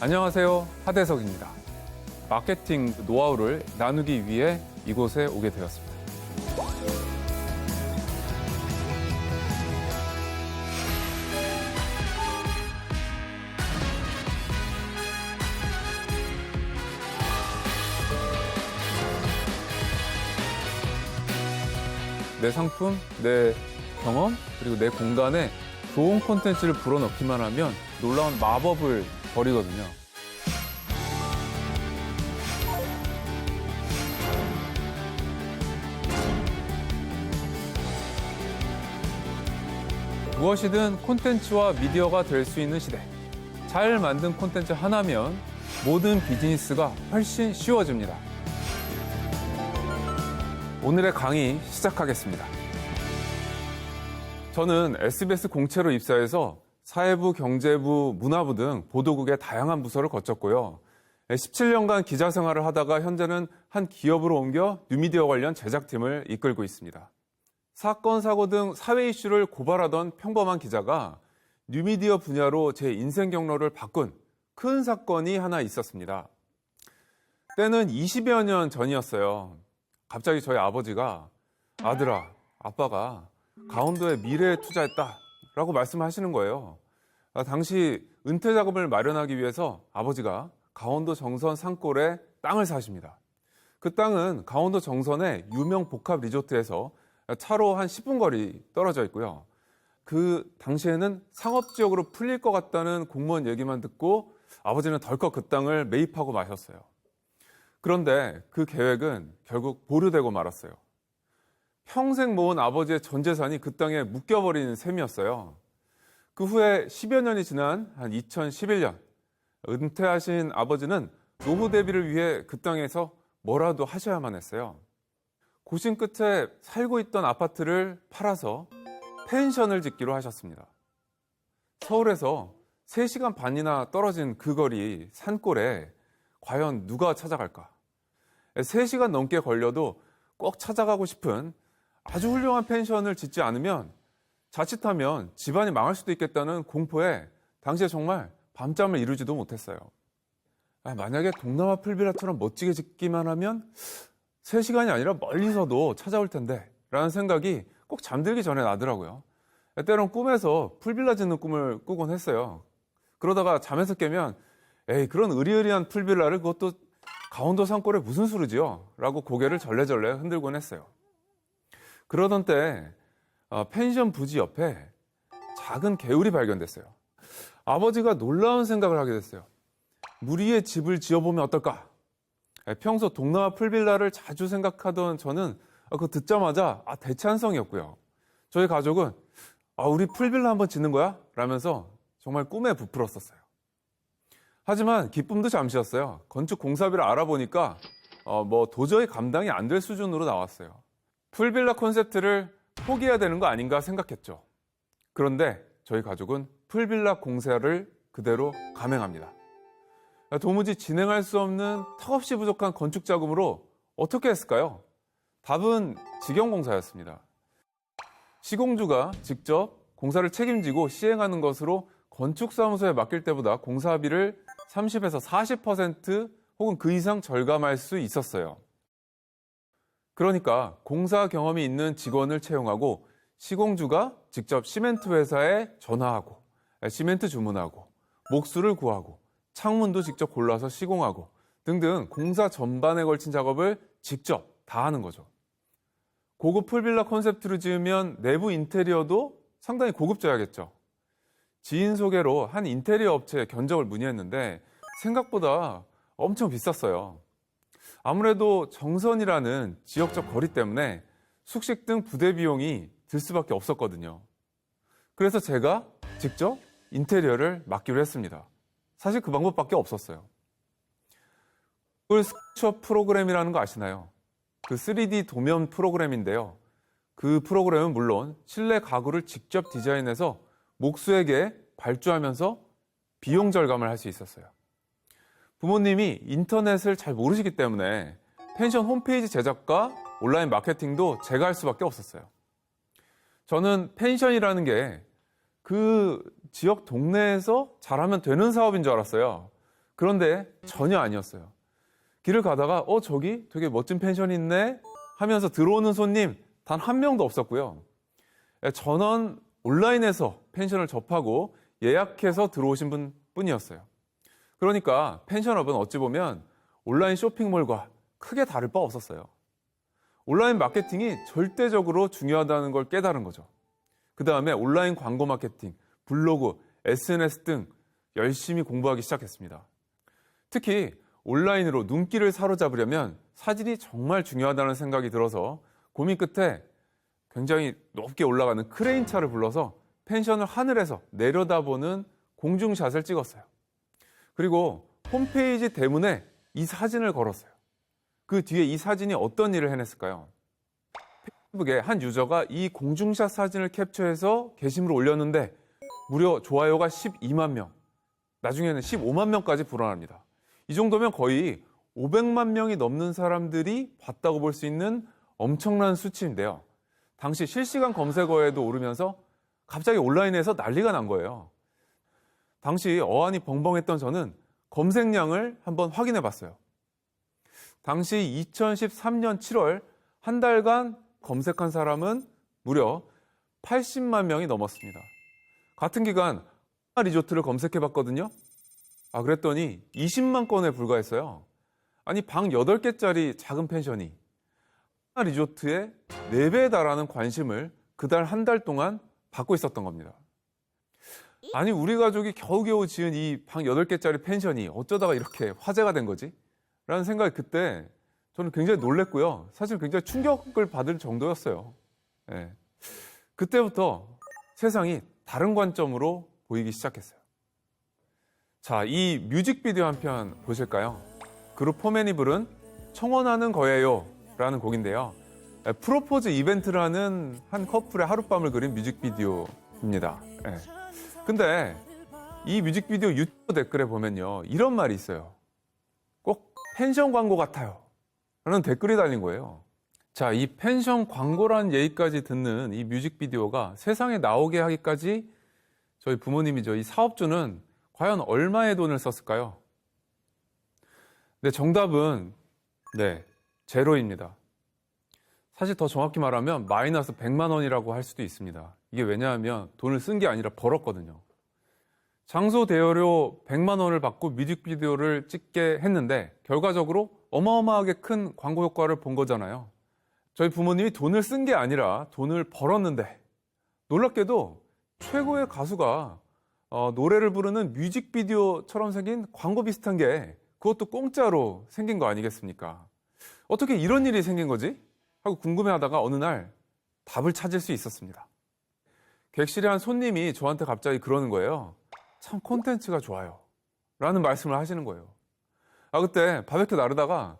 안녕하세요. 하대석입니다. 마케팅 노하우를 나누기 위해 이곳에 오게 되었습니다. 내 상품, 내 경험, 그리고 내 공간에 좋은 콘텐츠를 불어넣기만 하면 놀라운 마법을 벌이거든요. 무엇이든 콘텐츠와 미디어가 될 수 있는 시대. 잘 만든 콘텐츠 하나면 모든 비즈니스가 훨씬 쉬워집니다. 오늘의 강의 시작하겠습니다. 저는 SBS 공채로 입사해서 사회부, 경제부, 문화부 등 보도국의 다양한 부서를 거쳤고요. 17년간 기자 생활을 하다가 현재는 한 기업으로 옮겨 뉴미디어 관련 제작팀을 이끌고 있습니다. 사건, 사고 등 사회 이슈를 고발하던 평범한 기자가 뉴미디어 분야로 제 인생 경로를 바꾼 큰 사건이 하나 있었습니다. 때는 20여 년 전이었어요. 갑자기 저희 아버지가 아들아, 아빠가 강원도에 미래에 투자했다라고 말씀하시는 거예요. 당시 은퇴 자금을 마련하기 위해서 아버지가 강원도 정선 산골에 땅을 사십니다. 그 땅은 강원도 정선의 유명 복합 리조트에서 차로 한 10분 거리 떨어져 있고요. 그 당시에는 상업지역으로 풀릴 것 같다는 공무원 얘기만 듣고 아버지는 덜컥 그 땅을 매입하고 마셨어요. 그런데 그 계획은 결국 보류되고 말았어요. 평생 모은 아버지의 전 재산이 그 땅에 묶여버린 셈이었어요. 그 후에 10여 년이 지난 한 2011년, 은퇴하신 아버지는 노후 대비를 위해 그 땅에서 뭐라도 하셔야만 했어요. 고심 끝에 살고 있던 아파트를 팔아서 펜션을 짓기로 하셨습니다. 서울에서 3시간 반이나 떨어진 그 거리 산골에 과연 누가 찾아갈까? 3시간 넘게 걸려도 꼭 찾아가고 싶은 아주 훌륭한 펜션을 짓지 않으면 자칫하면 집안이 망할 수도 있겠다는 공포에 당시에 정말 밤잠을 이루지도 못했어요. 만약에 동남아 풀빌라처럼 멋지게 짓기만 하면 3시간이 아니라 멀리서도 찾아올 텐데 라는 생각이 꼭 잠들기 전에 나더라고요. 때론 꿈에서 풀빌라 짓는 꿈을 꾸곤 했어요. 그러다가 잠에서 깨면 에이, 그런 으리으리한 풀빌라를 그것도 강원도 산골에 무슨 수르지요? 라고 고개를 절레절레 흔들곤 했어요. 그러던 때 펜션 부지 옆에 작은 개울이 발견됐어요. 아버지가 놀라운 생각을 하게 됐어요. 물 위에 집을 지어보면 어떨까? 평소 동남아 풀빌라를 자주 생각하던 저는 그거 듣자마자 대찬성이었고요. 저희 가족은 우리 풀빌라 한번 짓는 거야? 라면서 정말 꿈에 부풀었었어요. 하지만 기쁨도 잠시였어요. 건축 공사비를 알아보니까 도저히 감당이 안 될 수준으로 나왔어요. 풀빌라 콘셉트를 포기해야 되는 거 아닌가 생각했죠. 그런데 저희 가족은 풀빌라 공사를 그대로 감행합니다. 도무지 진행할 수 없는 턱없이 부족한 건축 자금으로 어떻게 했을까요? 답은 직영공사였습니다. 시공주가 직접 공사를 책임지고 시행하는 것으로 건축사무소에 맡길 때보다 공사비를 30에서 40% 혹은 그 이상 절감할 수 있었어요. 그러니까 공사 경험이 있는 직원을 채용하고 시공주가 직접 시멘트 회사에 전화하고 시멘트 주문하고 목수를 구하고 창문도 직접 골라서 시공하고 등등 공사 전반에 걸친 작업을 직접 다 하는 거죠. 고급 풀빌라 콘셉트를 지으면 내부 인테리어도 상당히 고급져야겠죠. 지인 소개로 한 인테리어 업체에 견적을 문의했는데 생각보다 엄청 비쌌어요. 아무래도 정선이라는 지역적 거리 때문에 숙식 등 부대 비용이 들 수밖에 없었거든요. 그래서 제가 직접 인테리어를 맡기로 했습니다. 사실 그 방법밖에 없었어요. 구글 스케치업 프로그램이라는 거 아시나요? 그 3D 도면 프로그램인데요. 그 프로그램은 물론 실내 가구를 직접 디자인해서 목수에게 발주하면서 비용 절감을 할 수 있었어요. 부모님이 인터넷을 잘 모르시기 때문에 펜션 홈페이지 제작과 온라인 마케팅도 제가 할 수밖에 없었어요. 저는 펜션이라는 게 그 지역 동네에서 잘하면 되는 사업인 줄 알았어요. 그런데 전혀 아니었어요. 길을 가다가 저기 되게 멋진 펜션이 있네 하면서 들어오는 손님 단 한 명도 없었고요. 전원 온라인에서 펜션을 접하고 예약해서 들어오신 분뿐이었어요. 그러니까 펜션업은 어찌 보면 온라인 쇼핑몰과 크게 다를 바 없었어요. 온라인 마케팅이 절대적으로 중요하다는 걸 깨달은 거죠. 그 다음에 온라인 광고 마케팅, 블로그, SNS 등 열심히 공부하기 시작했습니다. 특히 온라인으로 눈길을 사로잡으려면 사진이 정말 중요하다는 생각이 들어서 고민 끝에 굉장히 높게 올라가는 크레인차를 불러서 펜션을 하늘에서 내려다보는 공중샷을 찍었어요. 그리고 홈페이지 대문에 이 사진을 걸었어요. 그 뒤에 이 사진이 어떤 일을 해냈을까요? 페이스북에 한 유저가 이 공중샷 사진을 캡처해서 게시물을 올렸는데 무려 좋아요가 12만 명, 나중에는 15만 명까지 불어납니다. 이 정도면 거의 500만 명이 넘는 사람들이 봤다고 볼 수 있는 엄청난 수치인데요. 당시 실시간 검색어에도 오르면서 갑자기 온라인에서 난리가 난 거예요. 당시 어안이 벙벙했던 저는 검색량을 한번 확인해 봤어요. 당시 2013년 7월 한 달간 검색한 사람은 무려 80만 명이 넘었습니다. 같은 기간 리조트를 검색해 봤거든요. 그랬더니 20만 건에 불과했어요. 아니, 방 8개짜리 작은 펜션이 리조트의 4배에 달하는 관심을 그달 한 달 동안 받고 있었던 겁니다. 아니, 우리 가족이 겨우겨우 지은 이 방 8개짜리 펜션이 어쩌다가 이렇게 화제가 된 거지? 라는 생각이 그때 저는 굉장히 놀랬고요. 사실 굉장히 충격을 받을 정도였어요. 네. 그때부터 세상이 다른 관점으로 보이기 시작했어요. 자, 이 뮤직비디오 한 편 보실까요? 그룹 포맨이 부른 청혼하는 거예요 라는 곡인데요. 프로포즈 이벤트라는 한 커플의 하룻밤을 그린 뮤직비디오입니다. 네. 근데 이 뮤직비디오 유튜브 댓글에 보면요, 이런 말이 있어요. 꼭 펜션 광고 같아요 라는 댓글이 달린 거예요. 자, 이 펜션 광고라는 얘기까지 듣는 이 뮤직비디오가 세상에 나오게 하기까지 저희 부모님이죠, 이 사업주는 과연 얼마의 돈을 썼을까요? 네, 정답은 제로입니다. 사실 더 정확히 말하면 마이너스 100만 원이라고 할 수도 있습니다. 이게 왜냐하면 돈을 쓴 게 아니라 벌었거든요. 장소 대여료 100만 원을 받고 뮤직비디오를 찍게 했는데 결과적으로 어마어마하게 큰 광고 효과를 본 거잖아요. 저희 부모님이 돈을 쓴 게 아니라 돈을 벌었는데 놀랍게도 최고의 가수가 노래를 부르는 뮤직비디오처럼 생긴 광고 비슷한 게 그것도 공짜로 생긴 거 아니겠습니까? 어떻게 이런 일이 생긴 거지? 하고 궁금해하다가 어느 날 답을 찾을 수 있었습니다. 객실에 한 손님이 저한테 갑자기 그러는 거예요. 참 콘텐츠가 좋아요 라는 말씀을 하시는 거예요. 그때 바베큐 나르다가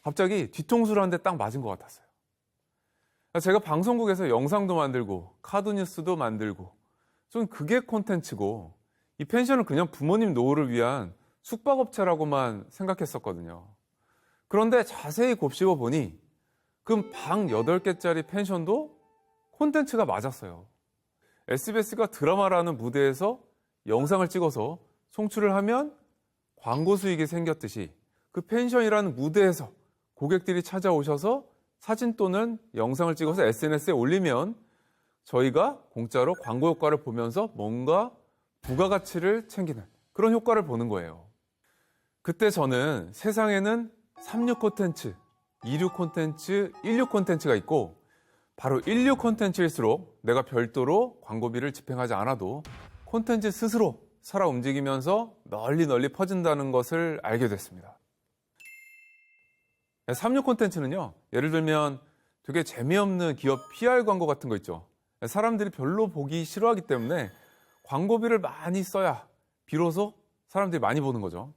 갑자기 뒤통수를 한 대 딱 맞은 것 같았어요. 제가 방송국에서 영상도 만들고 카드뉴스도 만들고 좀 그게 콘텐츠고 이 펜션은 그냥 부모님 노후를 위한 숙박업체라고만 생각했었거든요. 그런데 자세히 곱씹어 보니 그 방 8개짜리 펜션도 콘텐츠가 맞았어요. SBS가 드라마라는 무대에서 영상을 찍어서 송출을 하면 광고 수익이 생겼듯이 그 펜션이라는 무대에서 고객들이 찾아오셔서 사진 또는 영상을 찍어서 SNS에 올리면 저희가 공짜로 광고 효과를 보면서 뭔가 부가가치를 챙기는 그런 효과를 보는 거예요. 그때 저는 세상에는 36 콘텐츠, 26 콘텐츠, 16 콘텐츠가 있고 바로 16 콘텐츠일수록 내가 별도로 광고비를 집행하지 않아도 콘텐츠 스스로 살아 움직이면서 널리 퍼진다는 것을 알게 됐습니다. 36 콘텐츠는요, 예를 들면 되게 재미없는 기업 PR 광고 같은 거 있죠. 사람들이 별로 보기 싫어하기 때문에 광고비를 많이 써야 비로소 사람들이 많이 보는 거죠.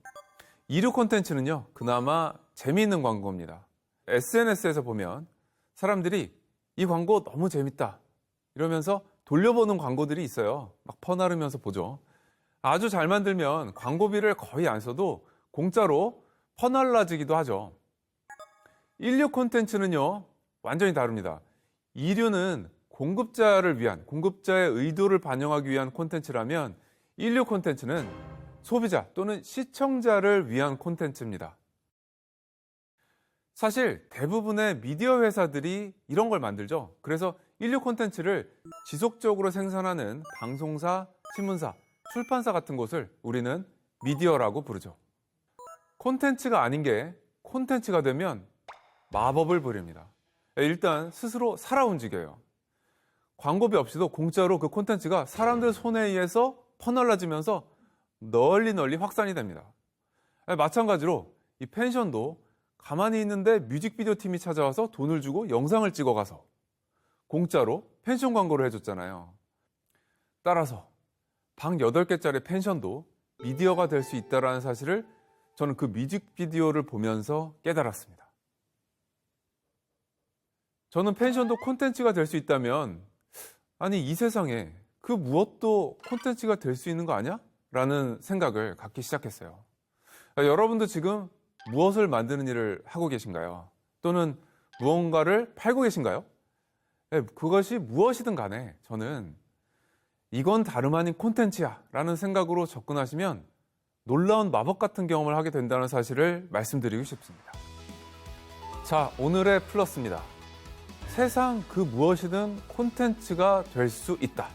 26 콘텐츠는요, 그나마 재미있는 광고입니다. SNS에서 보면 사람들이 이 광고 너무 재밌다 이러면서 돌려보는 광고들이 있어요. 막 퍼나르면서 보죠. 아주 잘 만들면 광고비를 거의 안 써도 공짜로 퍼날라지기도 하죠. 16 콘텐츠는요, 완전히 다릅니다. 2류는 공급자의 의도를 반영하기 위한 콘텐츠라면 16 콘텐츠는 소비자 또는 시청자를 위한 콘텐츠입니다. 사실 대부분의 미디어 회사들이 이런 걸 만들죠. 그래서 인류 콘텐츠를 지속적으로 생산하는 방송사, 신문사, 출판사 같은 곳을 우리는 미디어라고 부르죠. 콘텐츠가 아닌 게 콘텐츠가 되면 마법을 부립니다. 일단 스스로 살아 움직여요. 광고비 없이도 공짜로 그 콘텐츠가 사람들 손에 의해서 퍼날라지면서 널리 확산이 됩니다. 마찬가지로 이 펜션도 가만히 있는데 뮤직비디오 팀이 찾아와서 돈을 주고 영상을 찍어가서 공짜로 펜션 광고를 해줬잖아요. 따라서 방 8개짜리 펜션도 미디어가 될 수 있다는 사실을 저는 그 뮤직비디오를 보면서 깨달았습니다. 저는 펜션도 콘텐츠가 될 수 있다면 아니 이 세상에 그 무엇도 콘텐츠가 될 수 있는 거 아니야? 라는 생각을 갖기 시작했어요. 여러분도 지금 무엇을 만드는 일을 하고 계신가요? 또는 무언가를 팔고 계신가요? 그것이 무엇이든 간에 저는 이건 다름 아닌 콘텐츠야 라는 생각으로 접근하시면 놀라운 마법 같은 경험을 하게 된다는 사실을 말씀드리고 싶습니다. 자, 오늘의 플러스입니다. 세상 그 무엇이든 콘텐츠가 될 수 있다.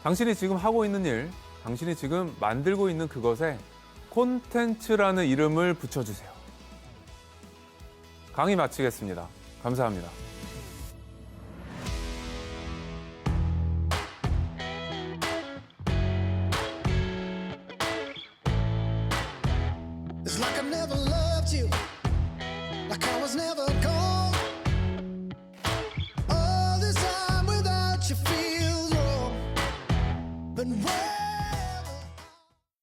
당신이 지금 하고 있는 일, 당신이 지금 만들고 있는 그것에 콘텐츠라는 이름을 붙여주세요. 강의 마치겠습니다. 감사합니다. It's like I never loved you, like I was never gone. All this time without you feels wrong, but when